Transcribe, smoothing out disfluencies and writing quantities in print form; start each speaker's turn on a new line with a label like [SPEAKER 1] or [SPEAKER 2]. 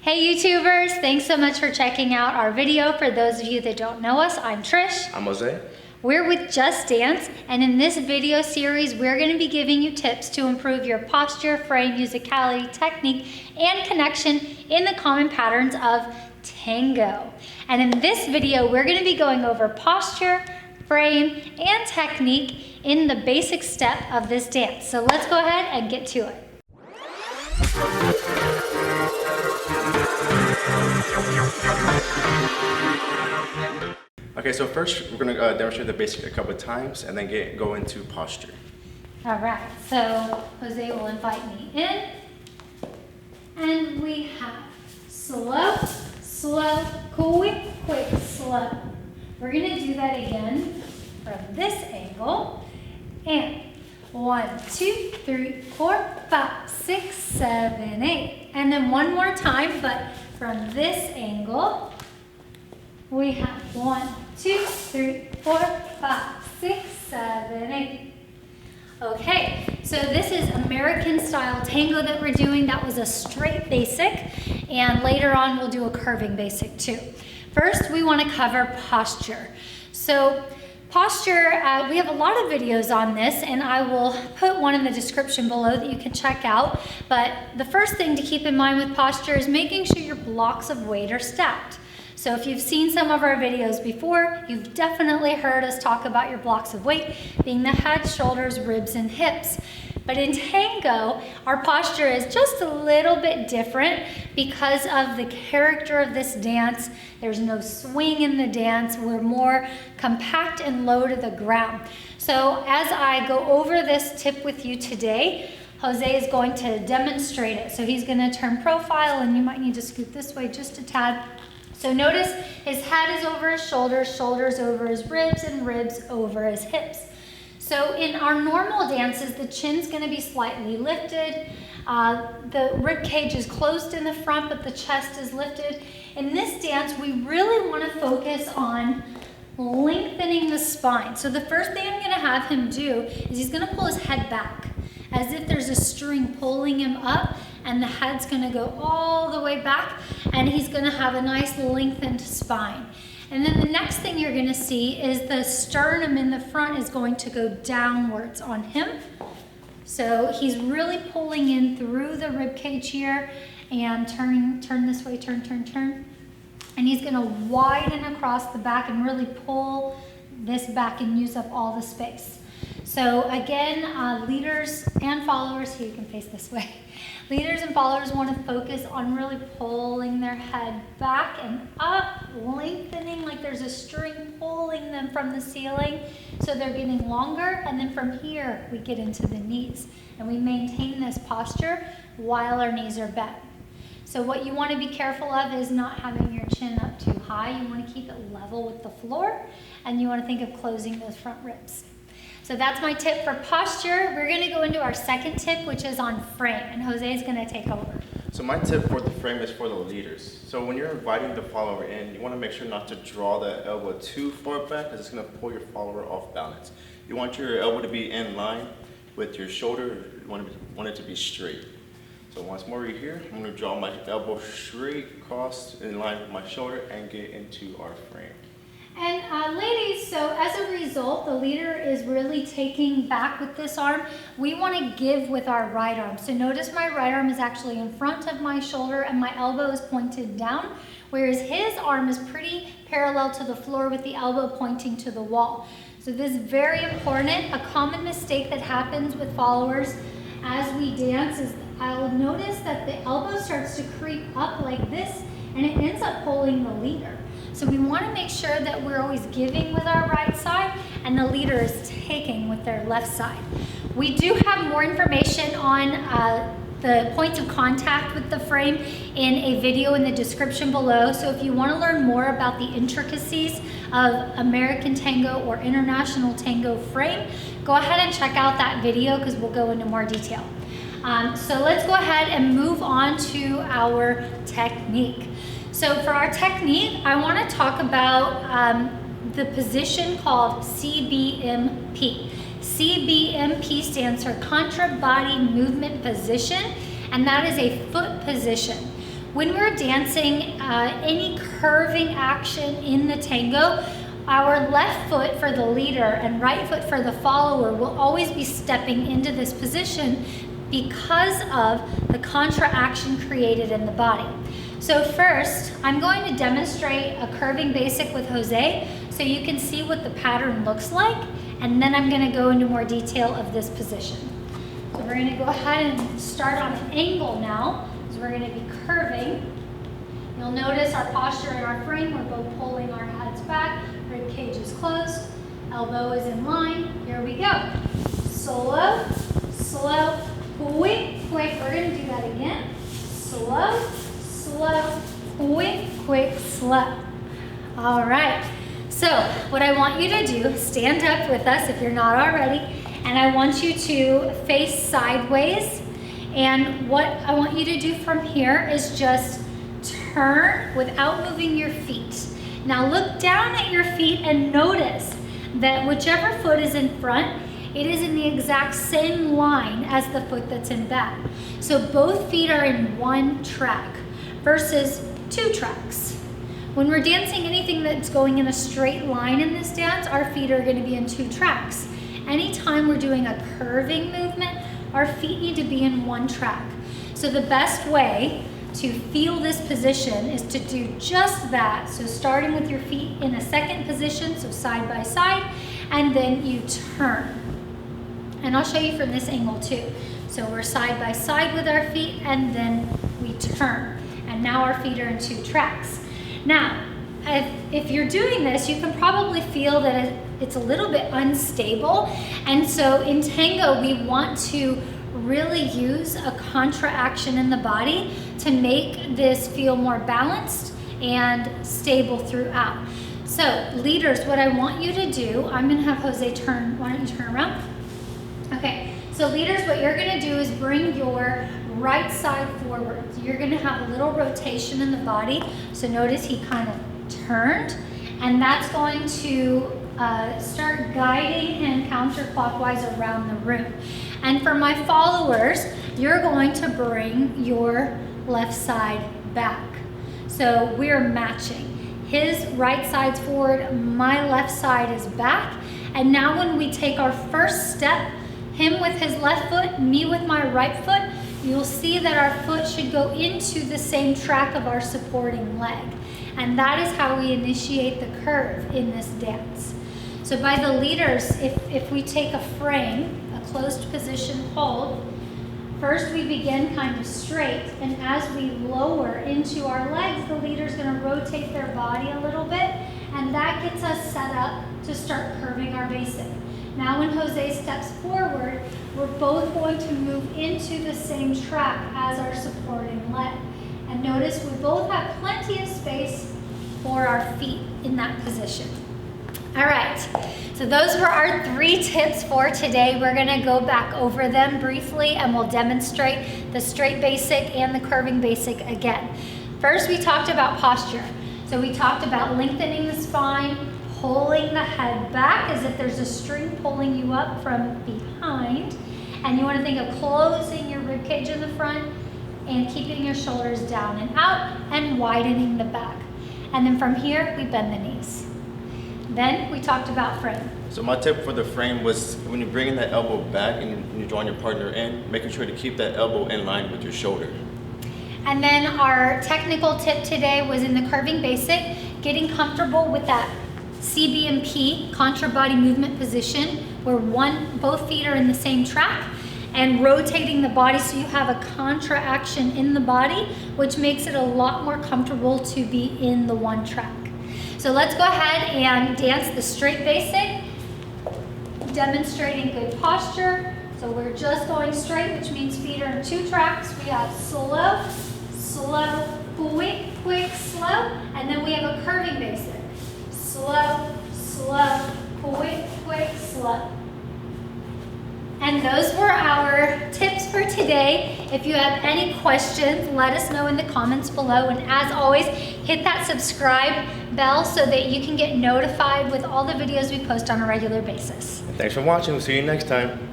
[SPEAKER 1] Hey YouTubers, thanks so much for checking out our video. For those of you that don't know us, I'm Trish.
[SPEAKER 2] I'm Jose.
[SPEAKER 1] We're with Just Dance, and in this video series, we're going to be giving you tips to improve your posture, frame, musicality, technique, and connection in the common patterns of tango. And in this video, we're going to be going over posture, frame, and technique in the basic step of this dance. So let's go ahead and get to it.
[SPEAKER 2] Okay, so first we're going to demonstrate the basic a couple of times and then go into posture.
[SPEAKER 1] All right, so Jose will invite me in. And we have slow, slow, quick, quick, slow. We're going to do that again from this angle. And 1, 2, 3, 4, 5, 6, 7, 8. And then one more time, but from this angle, we have 1, 2, 3, 4, 5, 6, 7, 8. Okay, so this is American style tango that we're doing. That was a straight basic, and later on we'll do a curving basic too. First, we want to cover posture. So posture, we have a lot of videos on this, and I will put one in the description below that you can check out. But the first thing to keep in mind with posture is making sure your blocks of weight are stacked. So if you've seen some of our videos before, you've definitely heard us talk about your blocks of weight being the head, shoulders, ribs, and hips. But in tango, our posture is just a little bit different because of the character of this dance. There's no swing in the dance. We're more compact and low to the ground. So as I go over this tip with you today, Jose is going to demonstrate it. So he's going to turn profile, and you might need to scoot this way just a tad. So notice his head is over his shoulders, shoulders over his ribs, and ribs over his hips. So in our normal dances, the chin's going to be slightly lifted. The rib cage is closed in the front, but the chest is lifted. In this dance, we really want to focus on lengthening the spine. So the first thing I'm going to have him do is he's going to pull his head back as if there's a string pulling him up, and the head's going to go all the way back, and he's going to have a nice lengthened spine. And then the next thing you're going to see is the sternum in the front is going to go downwards on him. So he's really pulling in through the rib cage here, and turn this way, turn. And he's going to widen across the back and really pull this back and use up all the space. So again, leaders and followers, here you can face this way. Leaders and followers want to focus on really pulling their head back and up, lengthening like there's a string pulling them from the ceiling. So they're getting longer, and then from here we get into the knees. And we maintain this posture while our knees are bent. So what you want to be careful of is not having your chin up too high. You want to keep it level with the floor, and you want to think of closing those front ribs. So that's my tip for posture. We're going to go into our second tip, which is on frame, and Jose is going to take over.
[SPEAKER 2] So my tip for the frame is for the leaders. So when you're inviting the follower in, you want to make sure not to draw the elbow too far back, because it's going to pull your follower off balance. You want your elbow to be in line with your shoulder. You want it to be straight. So once more right here, I'm going to draw my elbow straight across in line with my shoulder and get into our frame.
[SPEAKER 1] And ladies, so as a result, the leader is really taking back with this arm. We want to give with our right arm. So notice my right arm is actually in front of my shoulder and my elbow is pointed down, whereas his arm is pretty parallel to the floor with the elbow pointing to the wall. So this is very important. A common mistake that happens with followers as we dance is I'll notice that the elbow starts to creep up like this, and it ends up pulling the leader. So we want to make sure that we're always giving with our right side and the leader is taking with their left side. We do have more information on the points of contact with the frame in a video in the description below. So if you want to learn more about the intricacies of American tango or international tango frame, go ahead and check out that video because we'll go into more detail. So let's go ahead and move on to our technique. So for our technique, I want to talk about the position called CBMP. CBMP stands for contra body movement position, and that is a foot position. when we're dancing any curving action in the tango, our left foot for the leader and right foot for the follower will always be stepping into this position because of the contra action created in the body. So first, I'm going to demonstrate a curving basic with Jose so you can see what the pattern looks like, and then I'm going to go into more detail of this position. So we're going to go ahead and start on an angle now. So we're going to be curving. You'll notice our posture and our frame, we're both pulling our heads back, rib cage is closed, elbow is in line. Here we go. Slow, slow, quick, quick. We're going to do that again. Slow, slow, quick, quick, slow. All right. So what I want you to do, stand up with us if you're not already, and I want you to face sideways. And what I want you to do from here is just turn without moving your feet. Now look down at your feet and notice that whichever foot is in front, it is in the exact same line as the foot that's in back. So both feet are in one track versus two tracks. When we're dancing anything that's going in a straight line in this dance, our feet are going to be in two tracks. Anytime we're doing a curving movement, our feet need to be in one track. So the best way to feel this position is to do just that. So starting with your feet in a second position, so side by side, and then you turn. And I'll show you from this angle too. So we're side by side with our feet, and then we turn. And now our feet are in two tracks. Now, if you're doing this, you can probably feel that it's a little bit unstable. And so in tango, we want to really use a contra action in the body to make this feel more balanced and stable throughout. So leaders, what I want you to do, I'm gonna have Jose turn, why don't you turn around? Okay, so leaders, what you're gonna do is bring your right side forward. So you're gonna have a little rotation in the body. So notice he kind of turned, and that's going to start guiding him counterclockwise around the room. And for my followers, you're going to bring your left side back. So we're matching. His right side's forward, my left side is back. And now when we take our first step, him with his left foot, me with my right foot, you'll see that our foot should go into the same track of our supporting leg. And that is how we initiate the curve in this dance. So by the leaders, if we take a frame, a closed position hold, first we begin kind of straight, and as we lower into our legs, the leader's gonna rotate their body a little bit, and that gets us set up to start curving our basic. Now when Jose steps forward, we're both going to move into the same track as our supporting leg. And notice we both have plenty of space for our feet in that position. All right, so those were our 3 tips for today. We're gonna go back over them briefly, and we'll demonstrate the straight basic and the curving basic again. First, we talked about posture. So we talked about lengthening the spine, pulling the head back as if there's a string pulling you up from behind. And you wanna think of closing your rib cage in the front and keeping your shoulders down and out and widening the back. And then from here, we bend the knees. Then we talked about frame.
[SPEAKER 2] So my tip for the frame was when you're bringing that elbow back and you're drawing your partner in, making sure to keep that elbow in line with your shoulder.
[SPEAKER 1] And then our technical tip today was in the curving basic, getting comfortable with that CBMP, contra body movement position, where both feet are in the same track, and rotating the body so you have a contra action in the body, which makes it a lot more comfortable to be in the one track. So let's go ahead and dance the straight basic, demonstrating good posture. So we're just going straight, which means feet are in 2 tracks. We have slow, slow, quick, quick, slow, and then we have a curving basic. Slow, slow, quick, quick, slow. And those were our tips for today. If you have any questions, let us know in the comments below. And as always, hit that subscribe bell so that you can get notified with all the videos we post on a regular basis.
[SPEAKER 2] Thanks for watching. We'll see you next time.